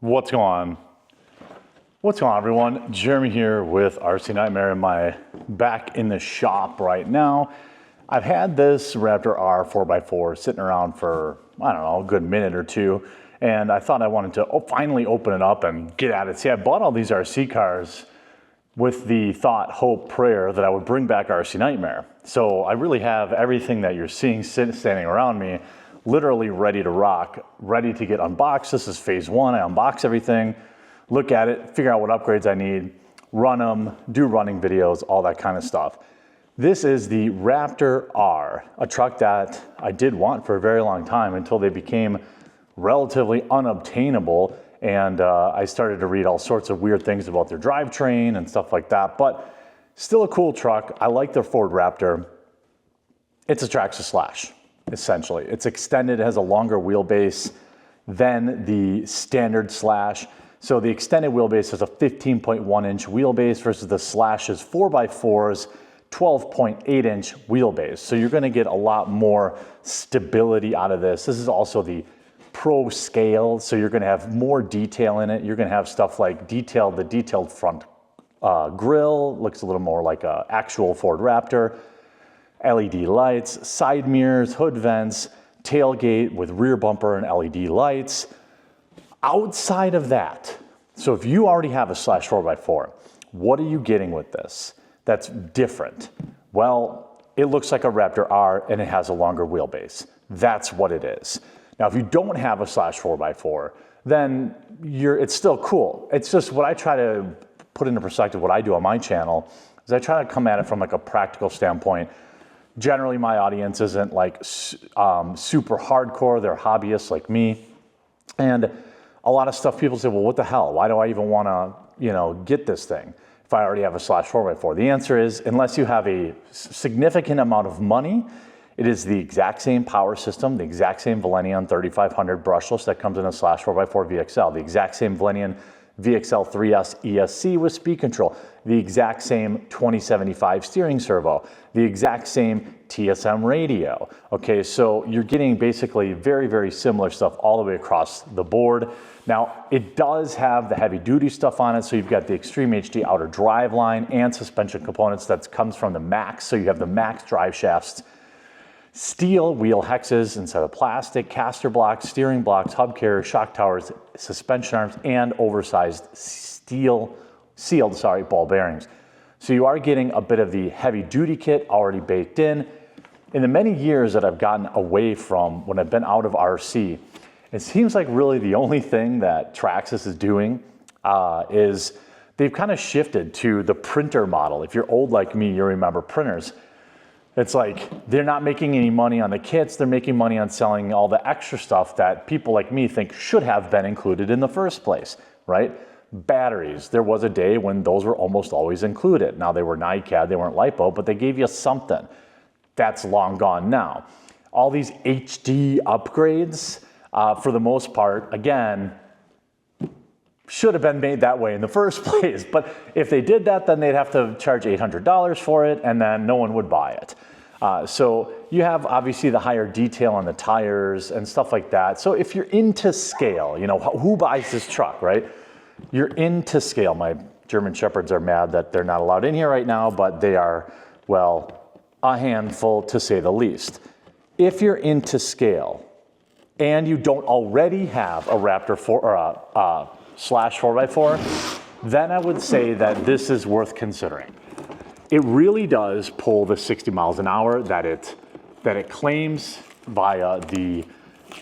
What's going on? What's going on, everyone? Jeremy here with RC Nightmare. Back in the shop right now. I've had this Raptor R 4x4 sitting around for, I don't know, a good minute or two. And I thought I wanted to finally open it up and get at it. See, I bought all these RC cars with the thought, hope, prayer that I would bring back RC Nightmare. So I really have everything that you're seeing standing around me literally ready to rock, ready to get unboxed. This is phase one. I unbox everything, look at it, figure out what upgrades I need, run them, do running videos, all that kind of stuff. This is the Raptor R, a truck that I did want for a very long time until they became relatively unobtainable. And I started to read all sorts of weird things about their drivetrain and stuff like that, but still a cool truck. I like their Ford Raptor. It's a Traxxas Slash, essentially. It's extended, it has a longer wheelbase than the standard Slash. So the extended wheelbase has a 15.1 inch wheelbase versus the Slash's 4x4's 12.8 inch wheelbase. So you're gonna get a lot more stability out of this. This is also the Pro scale, so you're going to have more detail in it. You're going to have stuff like the detailed front grille, looks a little more like an actual Ford Raptor, LED lights, side mirrors, hood vents, tailgate with rear bumper and LED lights. Outside of that, so if you already have a Slash 4x4, what are you getting with this that's different? Well, it looks like a Raptor R and it has a longer wheelbase. That's what it is. Now, if you don't have a Slash 4x4, then it's still cool. It's just what I try to put into perspective, what I do on my channel, is I try to come at it from like a practical standpoint. Generally, my audience isn't like super hardcore. They're hobbyists like me. And a lot of stuff people say, well, what the hell? Why do I even want to, get this thing if I already have a Slash 4x4? The answer is, unless you have a significant amount of money, it is the exact same power system, the exact same Valenian 3500 brushless that comes in a Slash 4x4 VXL, the exact same Valenian VXL 3S ESC with speed control, the exact same 2075 steering servo, the exact same TSM radio. Okay, so you're getting basically very, very similar stuff all the way across the board. Now, it does have the heavy duty stuff on it, so you've got the Extreme HD outer drive line and suspension components that comes from the Max, so you have the Max drive shafts, steel wheel hexes instead of plastic, caster blocks, steering blocks, hub carriers, shock towers, suspension arms, and oversized sealed ball bearings. So you are getting a bit of the heavy duty kit already baked in. In the many years that I've gotten away from when I've been out of RC, it seems like really the only thing that Traxxas is doing is they've kind of shifted to the printer model. If you're old like me, you remember printers. It's like they're not making any money on the kits, they're making money on selling all the extra stuff that people like me think should have been included in the first place, right? Batteries, there was a day when those were almost always included. Now they were NiCad, they weren't LiPo, but they gave you something. That's long gone now. All these HD upgrades, for the most part, again, should have been made that way in the first place. But if they did that, then they'd have to charge $800 for it, and then no one would buy it. So you have obviously the higher detail on the tires and stuff like that. So if you're into scale, who buys this truck, right? You're into scale. My German Shepherds are mad that they're not allowed in here right now, but they are, well, a handful to say the least. If you're into scale and you don't already have a Raptor 4 or a Slash 4x4, then I would say that this is worth considering. It really does pull the 60 miles an hour that it claims via the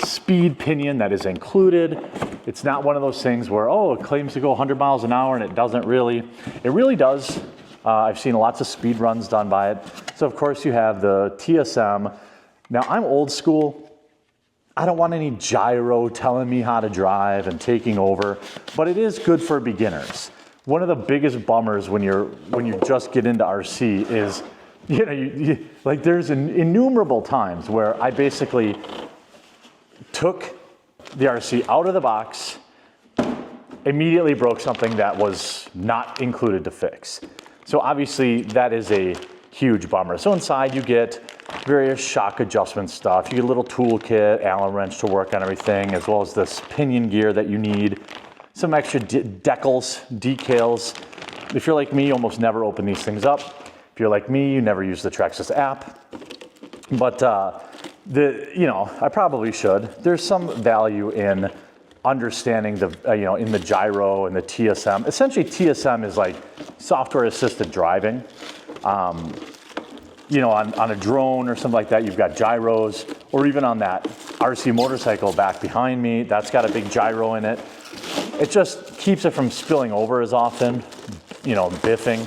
speed pinion that is included. It's not one of those things where, oh, it claims to go 100 miles an hour and it doesn't really. It really does. I've seen lots of speed runs done by it. So of course you have the TSM. Now I'm old school. I don't want any gyro telling me how to drive and taking over, but it is good for beginners. One of the biggest bummers when you just get into RC is, like there's innumerable times where I basically took the RC out of the box, immediately broke something that was not included to fix. So obviously that is a huge bummer. So inside you get various shock adjustment stuff. You get a little toolkit, Allen wrench to work on everything, as well as this pinion gear that you need. some extra decals, decals. If you're like me, you almost never open these things up. If you're like me, you never use the Traxxas app. But I probably should. There's some value in understanding the, in the gyro and the TSM. Essentially, TSM is like software assisted driving. On a drone or something like that, you've got gyros, or even on that RC motorcycle back behind me, that's got a big gyro in it. It just keeps it from spilling over as often, biffing.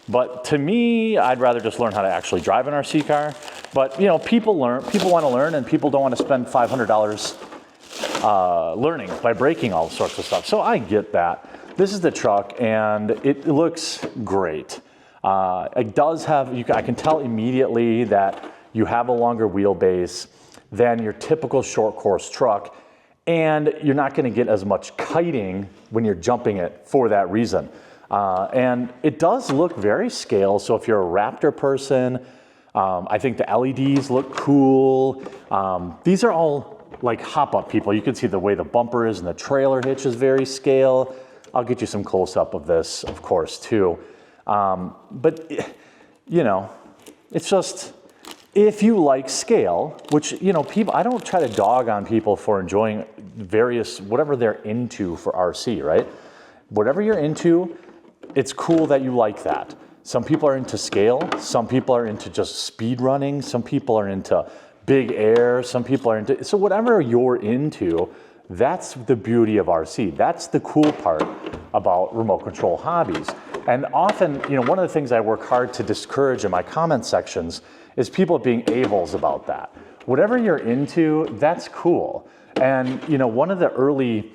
But to me, I'd rather just learn how to actually drive an RC car. But people want to learn, and people don't want to spend $500 learning by breaking all sorts of stuff. So I get that. This is the truck, and it looks great. It does have, I can tell immediately that you have a longer wheelbase than your typical short course truck, and you're not going to get as much kiting when you're jumping it for that reason. And it does look very scale. So if you're a Raptor person, I think the LEDs look cool. These are all like hop-up people. You can see the way the bumper is and the trailer hitch is very scale. I'll get you some close-up of this, of course, too. But it's just, if you like scale, which, people, I don't try to dog on people for enjoying whatever they're into for RC, right? Whatever you're into, it's cool that you like that. Some people are into scale. Some people are into just speed running. Some people are into big air. Some people are into, so whatever you're into, that's the beauty of RC. That's the cool part about remote control hobbies. And often, one of the things I work hard to discourage in my comment sections is people being a-holes about that. Whatever you're into, that's cool. And, one of the early,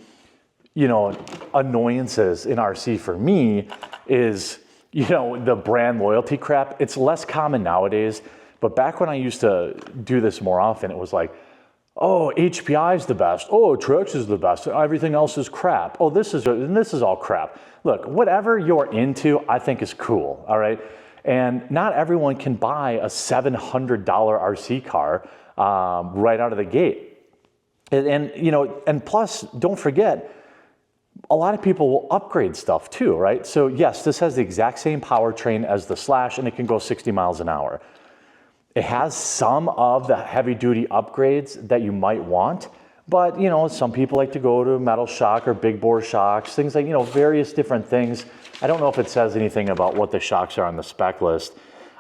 annoyances in RC for me is, the brand loyalty crap. It's less common nowadays, but back when I used to do this more often, it was like, oh, HPI is the best. Oh, Traxxas is the best. Everything else is crap. Oh, this is all crap. Look, whatever you're into, I think is cool, all right? And not everyone can buy a $700 RC car right out of the gate. And plus, don't forget, a lot of people will upgrade stuff too, right? So yes, this has the exact same powertrain as the Slash, and it can go 60 miles an hour. It has some of the heavy duty upgrades that you might want, but some people like to go to metal shock or big bore shocks, things like, various different things. I don't know if it says anything about what the shocks are on the spec list.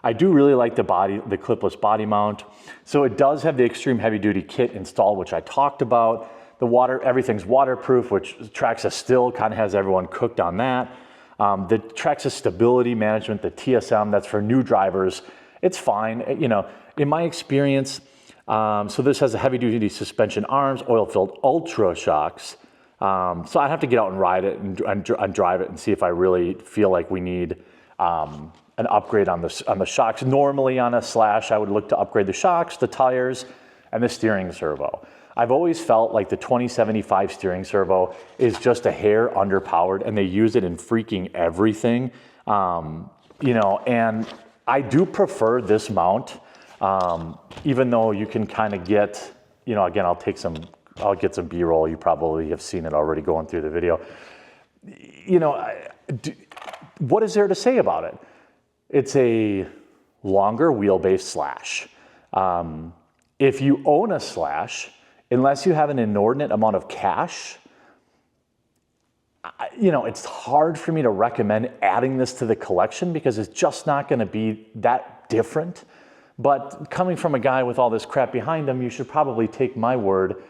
I do really like the clipless body mount. So it does have the extreme heavy duty kit installed, which I talked about. Everything's waterproof, which Traxxas still kind of has everyone cooked on that. The Traxxas stability management, the TSM, that's for new drivers. It's fine, in my experience. So this has a heavy duty suspension arms, oil filled ultra shocks. So I'd have to get out and ride it and drive it and see if I really feel like we need an upgrade on the shocks. Normally on a Slash, I would look to upgrade the shocks, the tires, and the steering servo. I've always felt like the 2075 steering servo is just a hair underpowered, and they use it in freaking everything. And I do prefer this mount, even though you can kind of get, again, I'll get some B-roll. You probably have seen it already going through the video. What is there to say about it? It's a longer wheelbase Slash. If you own a Slash, unless you have an inordinate amount of cash, it's hard for me to recommend adding this to the collection because it's just not going to be that different. But coming from a guy with all this crap behind him, you should probably take my word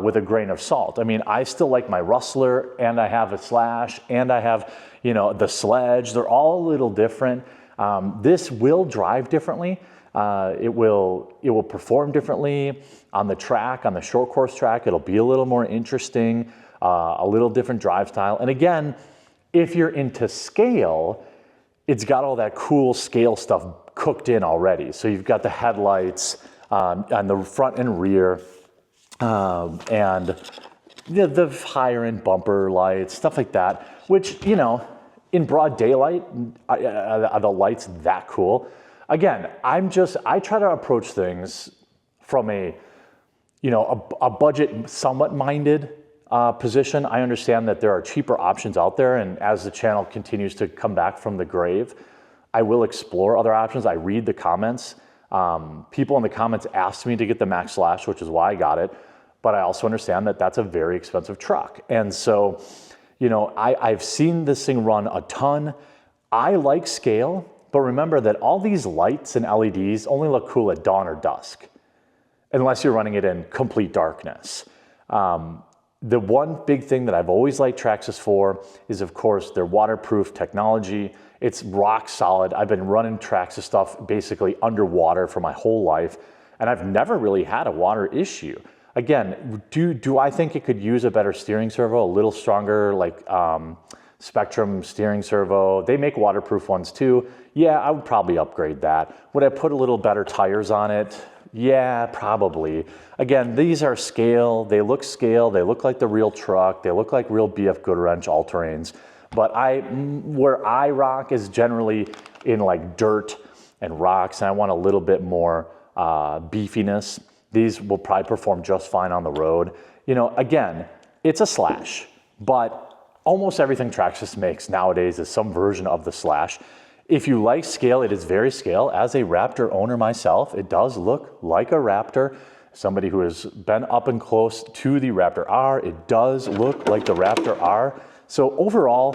with a grain of salt. I mean, I still like my Rustler, and I have a Slash, and I have, the Sledge. They're all a little different. This will drive differently. It will perform differently on the track, on the short course track. It'll be a little more interesting, a little different drive style. And again, if you're into scale, it's got all that cool scale stuff cooked in already. So you've got the headlights on the front and rear, and the higher end bumper lights, stuff like that, which, in broad daylight, are the lights that cool? Again, I try to approach things from a budget somewhat minded position. I understand that there are cheaper options out there, and as the channel continues to come back from the grave, I will explore other options. I read the comments. People in the comments asked me to get the Max Slash, which is why I got it, but I also understand that that's a very expensive truck. And so, you know, I've seen this thing run a ton. I like scale, but remember that all these lights and LEDs only look cool at dawn or dusk, unless you're running it in complete darkness. The one big thing that I've always liked Traxxas for is, of course, their waterproof technology. It's rock solid. I've been running Traxxas stuff basically underwater for my whole life, and I've never really had a water issue. Again, do I think it could use a better steering servo, a little stronger, like Spectrum steering servo? They make waterproof ones too. Yeah, I would probably upgrade that. Would I put a little better tires on it? Yeah, probably. Again, these are scale. They look like the real truck. They look like real BF Goodwrench all-terrains. But where I rock is generally in like dirt and rocks, and I want a little bit more beefiness. These will probably perform just fine on the road. You know, again, it's a Slash, but almost everything Traxxas makes nowadays is some version of the Slash. If you like scale, it is very scale. As a Raptor owner myself, it does look like a Raptor. Somebody who has been up and close to the Raptor R, it does look like the Raptor R. So overall,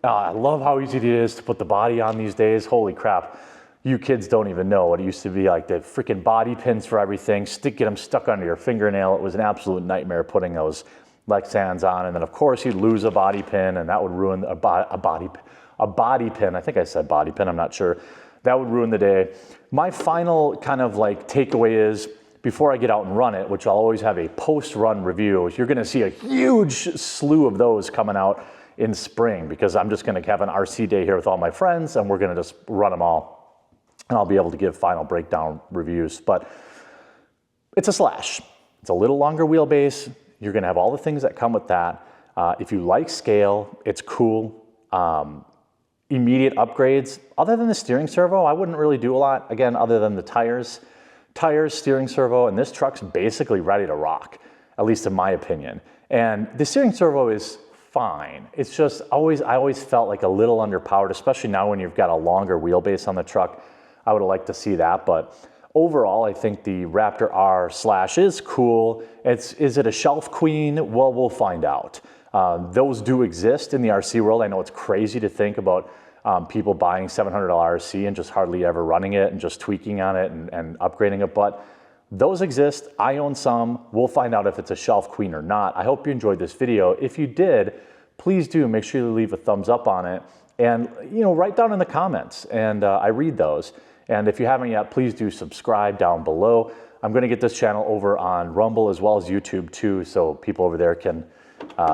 I love how easy it is to put the body on these days. Holy crap. You kids don't even know what it used to be like, the freaking body pins for everything, get them stuck under your fingernail. It was an absolute nightmare putting those Lexans on. And then of course you'd lose a body pin, and that would ruin a body pin. I think I said body pin, I'm not sure. That would ruin the day. My final kind of like takeaway is, before I get out and run it, which I'll always have a post-run review, you're gonna see a huge slew of those coming out in spring, because I'm just gonna have an RC day here with all my friends, and we're gonna just run them all. And I'll be able to give final breakdown reviews. But it's a Slash. It's a little longer wheelbase. You're gonna have all the things that come with that. If you like scale, it's cool. Immediate upgrades, other than the steering servo, I wouldn't really do a lot. Again, other than the tires, steering servo, and this truck's basically ready to rock, at least in my opinion. And the steering servo is fine. It's just I always felt like a little underpowered, especially now when you've got a longer wheelbase on the truck. I would have liked to see that, but overall, I think the Raptor R Slash is cool. Is it a shelf queen? Well, we'll find out. Those do exist in the RC world. I know it's crazy to think about people buying $700 RC and just hardly ever running it and just tweaking on it and upgrading it, but those exist. I own some. We'll find out if it's a shelf queen or not. I hope you enjoyed this video. If you did, please do make sure you leave a thumbs up on it, and write down in the comments, and I read those. And if you haven't yet, please do subscribe down below. I'm going to get this channel over on Rumble as well as YouTube too, so people over there can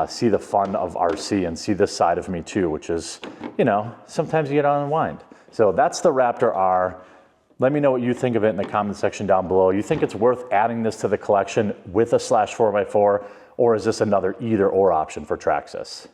see the fun of RC and see this side of me too, which is, sometimes you get on and unwind. So that's the Raptor R. Let me know what you think of it in the comment section down below. You think it's worth adding this to the collection with a Slash 4x4, or is this another either or option for Traxxas?